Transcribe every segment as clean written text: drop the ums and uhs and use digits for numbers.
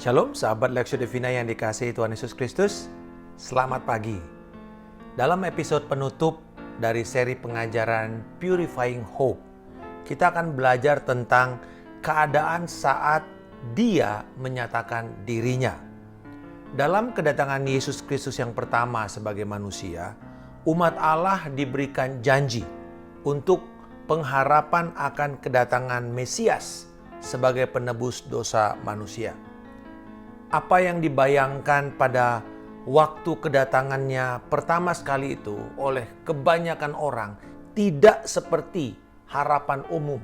Shalom, sahabat Lexio Divina yang dikasihi Tuhan Yesus Kristus. Selamat pagi. Dalam episode penutup dari seri pengajaran Purifying Hope, kita akan belajar tentang keadaan saat Dia menyatakan dirinya. Dalam kedatangan Yesus Kristus yang pertama sebagai manusia, umat Allah diberikan janji untuk pengharapan akan kedatangan Mesias sebagai penebus dosa manusia. Apa yang dibayangkan pada waktu kedatangannya pertama sekali itu oleh kebanyakan orang tidak seperti harapan umum.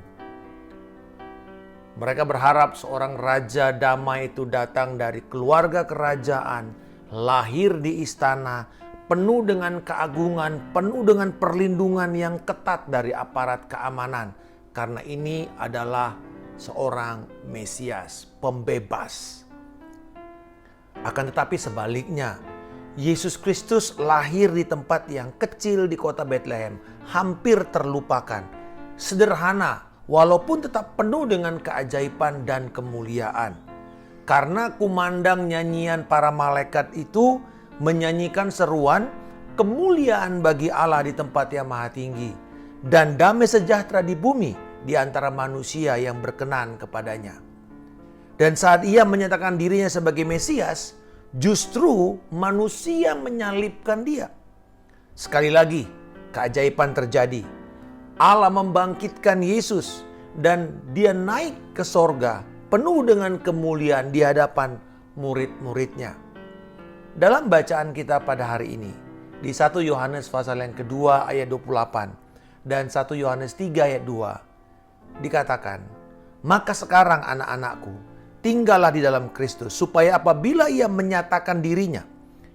Mereka berharap seorang raja damai itu datang dari keluarga kerajaan, lahir di istana, penuh dengan keagungan, penuh dengan perlindungan yang ketat dari aparat keamanan. Karena ini adalah seorang Mesias, pembebas. Akan tetapi sebaliknya, Yesus Kristus lahir di tempat yang kecil di kota Bethlehem, hampir terlupakan. Sederhana, walaupun tetap penuh dengan keajaiban dan kemuliaan. Karena kumandang nyanyian para malaikat itu menyanyikan seruan, kemuliaan bagi Allah di tempat yang maha tinggi, dan damai sejahtera di bumi di antara manusia yang berkenan kepadanya. Dan saat ia menyatakan dirinya sebagai Mesias, justru manusia menyalibkan dia. Sekali lagi, keajaiban terjadi. Allah membangkitkan Yesus dan dia naik ke sorga penuh dengan kemuliaan di hadapan murid-muridnya. Dalam bacaan kita pada hari ini, di 1 Yohanes pasal yang kedua ayat 28 dan 1 Yohanes 3 ayat 2, dikatakan, "Maka sekarang anak-anakku, tinggallah di dalam Kristus, supaya apabila ia menyatakan dirinya,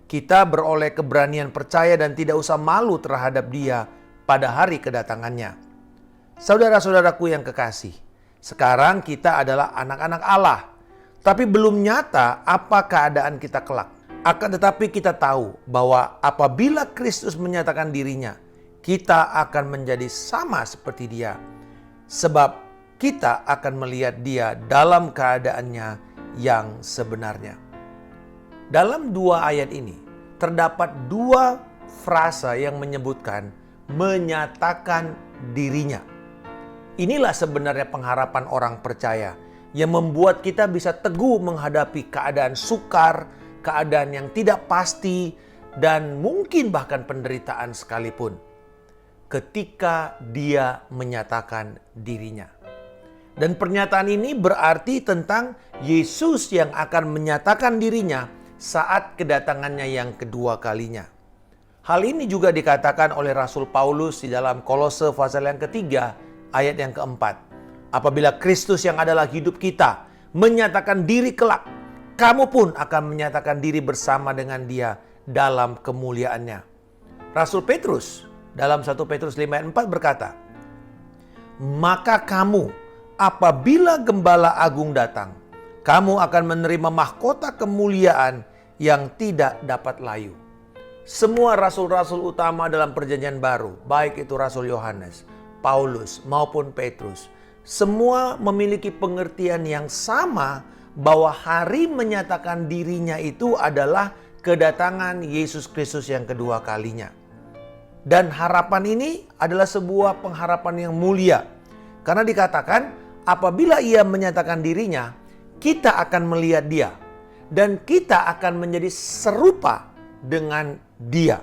kita beroleh keberanian percaya dan tidak usah malu terhadap dia pada hari kedatangannya." Saudara-saudaraku yang kekasih, sekarang kita adalah anak-anak Allah, tapi belum nyata apa keadaan kita kelak. Akan tetapi kita tahu bahwa apabila Kristus menyatakan dirinya, kita akan menjadi sama seperti dia. Sebab kita akan melihat dia dalam keadaannya yang sebenarnya. Dalam dua ayat ini, terdapat dua frasa yang menyebutkan menyatakan dirinya. Inilah sebenarnya pengharapan orang percaya yang membuat kita bisa teguh menghadapi keadaan sukar, keadaan yang tidak pasti, dan mungkin bahkan penderitaan sekalipun. Ketika dia menyatakan dirinya. Dan pernyataan ini berarti tentang Yesus yang akan menyatakan dirinya saat kedatangannya yang kedua kalinya. Hal ini juga dikatakan oleh Rasul Paulus di dalam Kolose pasal yang ketiga ayat yang keempat. Apabila Kristus yang adalah hidup kita menyatakan diri kelak, kamu pun akan menyatakan diri bersama dengan dia dalam kemuliaannya. Rasul Petrus dalam 1 Petrus 5 ayat 4 berkata, "Maka kamu, apabila Gembala Agung datang, kamu akan menerima mahkota kemuliaan yang tidak dapat layu." Semua rasul-rasul utama dalam perjanjian baru, baik itu Rasul Yohanes, Paulus maupun Petrus, semua memiliki pengertian yang sama bahwa hari menyatakan dirinya itu adalah kedatangan Yesus Kristus yang kedua kalinya. Dan harapan ini adalah sebuah pengharapan yang mulia. Karena dikatakan, apabila ia menyatakan dirinya, kita akan melihat dia. Dan kita akan menjadi serupa dengan dia.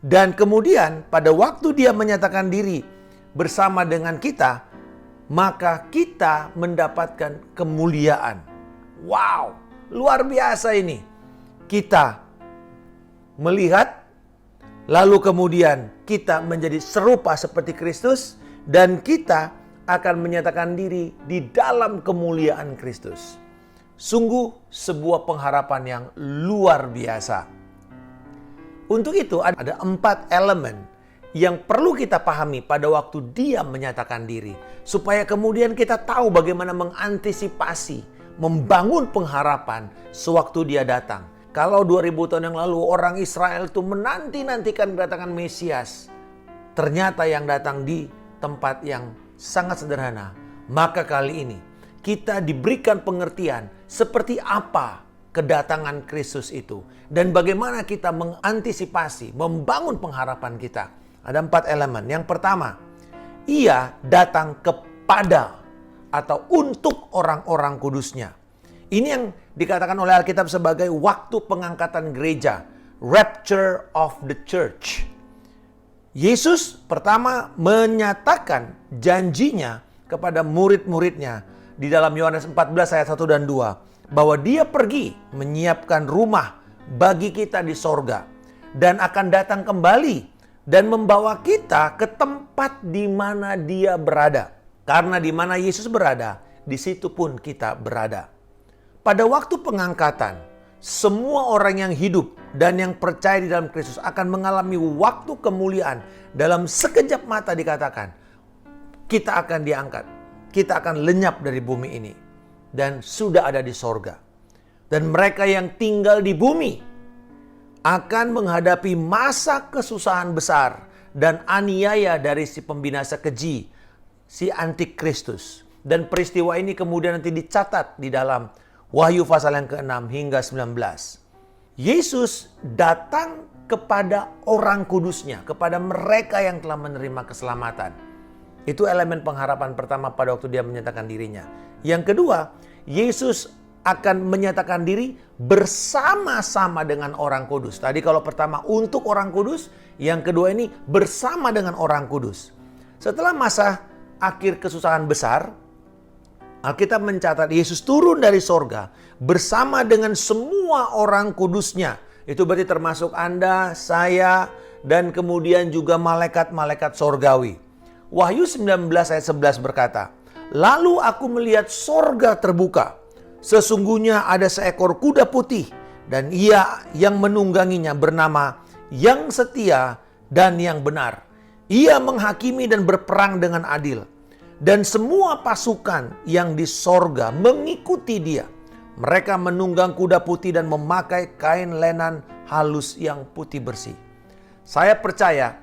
Dan kemudian pada waktu dia menyatakan diri bersama dengan kita, maka kita mendapatkan kemuliaan. Wow, luar biasa ini. Kita melihat, lalu kemudian kita menjadi serupa seperti Kristus, dan kita akan menyatakan diri di dalam kemuliaan Kristus. Sungguh sebuah pengharapan yang luar biasa. Untuk itu ada 4 elemen yang perlu kita pahami pada waktu dia menyatakan diri. Supaya kemudian kita tahu bagaimana mengantisipasi, membangun pengharapan sewaktu dia datang. Kalau 2000 tahun yang lalu orang Israel itu menanti-nantikan kedatangan Mesias, ternyata yang datang di tempat yang sangat sederhana. Maka kali ini kita diberikan pengertian seperti apa kedatangan Kristus itu. Dan bagaimana kita mengantisipasi, membangun pengharapan kita. Ada 4 elemen. Yang pertama, ia datang kepada atau untuk orang-orang kudusnya. Ini yang dikatakan oleh Alkitab sebagai waktu pengangkatan gereja. Rapture of the church. Yesus pertama menyatakan janjinya kepada murid-muridnya di dalam Yohanes 14 ayat 1 dan 2. Bahwa dia pergi menyiapkan rumah bagi kita di sorga. Dan akan datang kembali dan membawa kita ke tempat di mana dia berada. Karena di mana Yesus berada, di situ pun kita berada. Pada waktu pengangkatan, semua orang yang hidup dan yang percaya di dalam Kristus akan mengalami waktu kemuliaan. Dalam sekejap mata dikatakan, kita akan diangkat. Kita akan lenyap dari bumi ini. Dan sudah ada di sorga. Dan mereka yang tinggal di bumi akan menghadapi masa kesusahan besar dan aniaya dari si pembinasa keji, si antikristus. Dan peristiwa ini kemudian nanti dicatat di dalam Wahyu pasal yang ke-6 hingga 19. Yesus datang kepada orang kudusnya, kepada mereka yang telah menerima keselamatan. Itu elemen pengharapan pertama pada waktu dia menyatakan dirinya. Yang kedua, Yesus akan menyatakan diri bersama-sama dengan orang kudus. Tadi kalau pertama untuk orang kudus, yang kedua ini bersama dengan orang kudus. Setelah masa akhir kesusahan besar, Alkitab mencatat Yesus turun dari sorga bersama dengan semua orang kudusnya. Itu berarti termasuk Anda, saya, dan kemudian juga malaikat-malaikat sorgawi. Wahyu 19 ayat 11 berkata, lalu aku melihat sorga terbuka. Sesungguhnya ada seekor kuda putih dan ia yang menungganginya bernama Yang Setia dan Yang Benar. Ia menghakimi dan berperang dengan adil. Dan semua pasukan yang di sorga mengikuti dia. Mereka menunggang kuda putih dan memakai kain lenan halus yang putih bersih. Saya percaya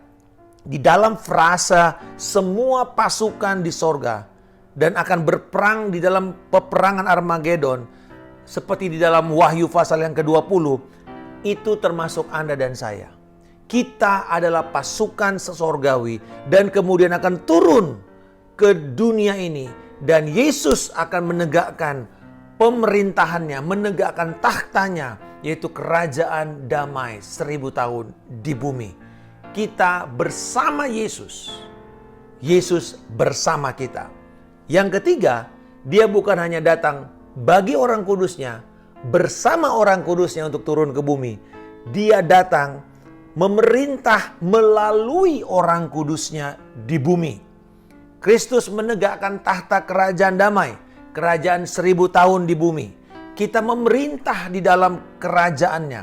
di dalam frasa semua pasukan di sorga dan akan berperang di dalam peperangan Armageddon, seperti di dalam Wahyu pasal yang ke-20, itu termasuk Anda dan saya. Kita adalah pasukan sesorgawi dan kemudian akan turun ke dunia ini. Dan Yesus akan menegakkan pemerintahannya, menegakkan tahtanya, yaitu kerajaan damai 1000 tahun di bumi. Kita bersama Yesus. Yesus bersama kita. Yang ketiga, dia bukan hanya datang bagi orang kudusnya, bersama orang kudusnya untuk turun ke bumi. Dia datang memerintah melalui orang kudusnya di bumi. Kristus menegakkan tahta kerajaan damai, kerajaan 1000 tahun di bumi. Kita memerintah di dalam kerajaannya.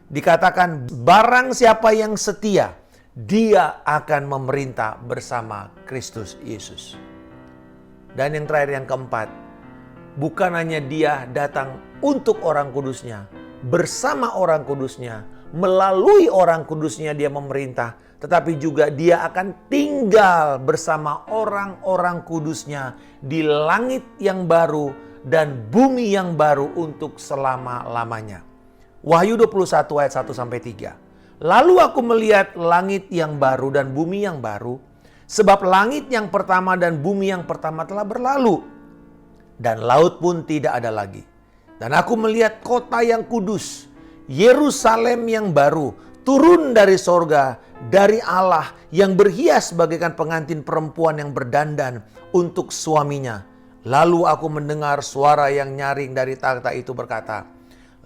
Dikatakan barang siapa yang setia, dia akan memerintah bersama Kristus Yesus. Dan yang terakhir, yang keempat, bukan hanya dia datang untuk orang kudusnya, bersama orang kudusnya, melalui orang kudusnya dia memerintah, tetapi juga dia akan tinggal bersama orang-orang kudusnya di langit yang baru dan bumi yang baru untuk selama-lamanya. Wahyu 21 ayat 1-3. Lalu aku melihat langit yang baru dan bumi yang baru, sebab langit yang pertama dan bumi yang pertama telah berlalu, dan laut pun tidak ada lagi. Dan aku melihat kota yang kudus, Yerusalem yang baru, turun dari sorga, dari Allah, yang berhias bagaikan pengantin perempuan yang berdandan untuk suaminya. Lalu aku mendengar suara yang nyaring dari takhta itu berkata,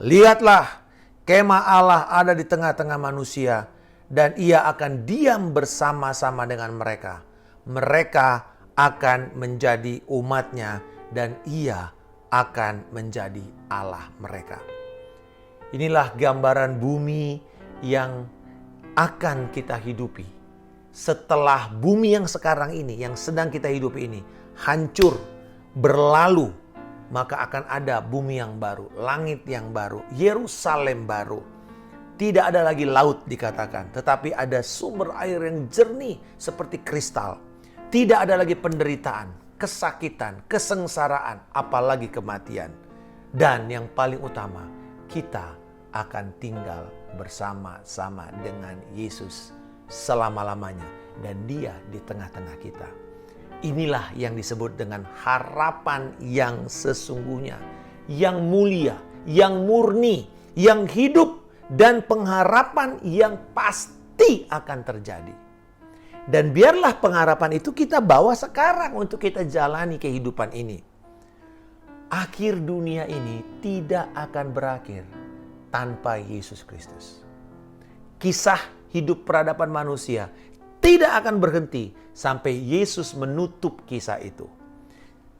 lihatlah, kemah Allah ada di tengah-tengah manusia, dan ia akan diam bersama-sama dengan mereka. Mereka akan menjadi umatnya, dan ia akan menjadi Allah mereka. Inilah gambaran bumi yang akan kita hidupi. Setelah bumi yang sekarang ini, yang sedang kita hidupi ini, hancur, berlalu, maka akan ada bumi yang baru, langit yang baru, Yerusalem baru. Tidak ada lagi laut dikatakan, tetapi ada sumber air yang jernih seperti kristal. Tidak ada lagi penderitaan, kesakitan, kesengsaraan, apalagi kematian. Dan yang paling utama, kita akan tinggal bersama-sama dengan Yesus selama-lamanya. Dan Dia di tengah-tengah kita. Inilah yang disebut dengan harapan yang sesungguhnya, yang mulia, yang murni, yang hidup, dan pengharapan yang pasti akan terjadi. Dan biarlah pengharapan itu kita bawa sekarang untuk kita jalani kehidupan ini. Akhir dunia ini tidak akan berakhir tanpa Yesus Kristus. Kisah hidup peradaban manusia tidak akan berhenti sampai Yesus menutup kisah itu.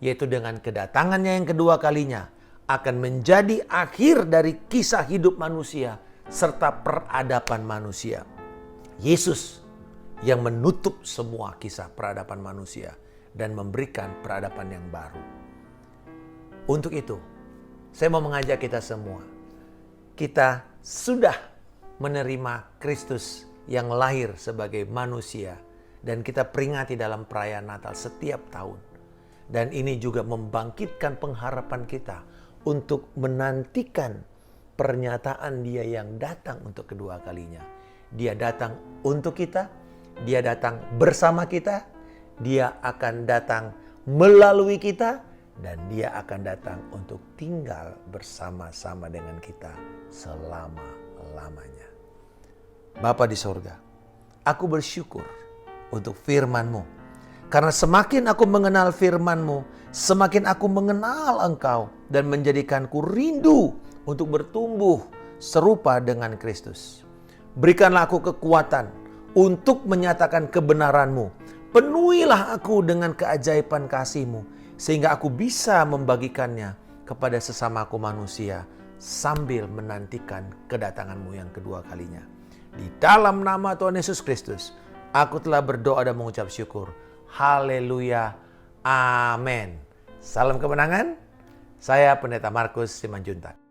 Yaitu dengan kedatangannya yang kedua kalinya akan menjadi akhir dari kisah hidup manusia serta peradaban manusia. Yesus yang menutup semua kisah peradaban manusia dan memberikan peradaban yang baru. Untuk itu, saya mau mengajak kita semua. Kita sudah menerima Kristus yang lahir sebagai manusia dan kita peringati dalam perayaan Natal setiap tahun. Dan ini juga membangkitkan pengharapan kita untuk menantikan pernyataan Dia yang datang untuk kedua kalinya. Dia datang untuk kita. Dia datang bersama kita, Dia akan datang melalui kita, dan Dia akan datang untuk tinggal bersama-sama dengan kita selama-lamanya. Bapa di sorga, aku bersyukur untuk firman-Mu. Karena semakin aku mengenal firman-Mu, semakin aku mengenal Engkau dan menjadikanku rindu untuk bertumbuh serupa dengan Kristus. Berikanlah aku kekuatan untuk menyatakan kebenaran-Mu. Penuhilah aku dengan keajaiban kasih-Mu, sehingga aku bisa membagikannya kepada sesamaku manusia sambil menantikan kedatangan-Mu yang kedua kalinya. Di dalam nama Tuhan Yesus Kristus, aku telah berdoa dan mengucap syukur. Haleluya. Amin. Salam kemenangan. Saya Pendeta Markus Simanjuntak.